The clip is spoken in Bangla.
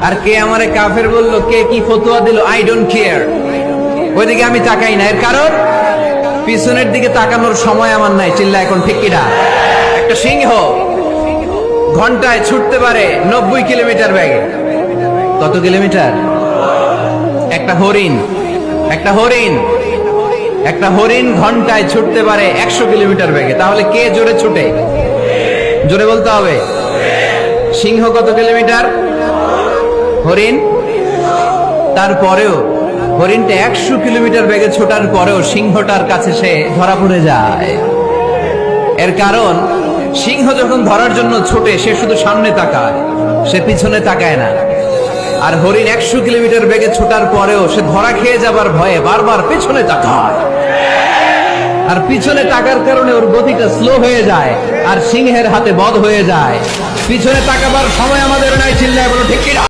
আর কে আমারে কাফের বললো, কে কি ফতোয়া দিল, আই ডোন্ট কেয়ার। ওইদিকে আমি তাকাই না। এর কারণ পিছনের দিকে তাকানোর সময় আমার নাই। চিল্লা এখন ঠিক কিনা? একটা সিংহ ঘন্টায় ছুটতে পারে 90 কিলোমিটার বেগে। কত কিলোমিটার? একটা হরিণ ঘন্টায় ছুটতে পারে 100 কিলোমিটার বেগে। তাহলে কে জোরে ছুটে? জোরে বলতে হবে। সিংহ কত কিলোমিটার? হরিণ। তারপরেও হরিণটা 100 কিলোমিটার বেগে ছোটার পরেও সিংহটার কাছে সে ধরা পড়ে যায়। এর কারণ সিংহ যখন ধরার জন্য ছোটে সে শুধু সামনে তাকায়, সে পিছনে তাকায় না। আর হরিণ 100 কিলোমিটার বেগে ছোটার পরেও সে ধরা খেয়ে যাবার ভয়ে বারবার পিছনে তাকায়। আর পিছনে তাকার কারণে ওর গতিটা স্লো হয়ে যায় আর সিংহের হাতে বধ হয়ে যায়। পিছনে তাকাবার সময় আমাদের নাই। চিল্লায় বলো ঠিক কিনা?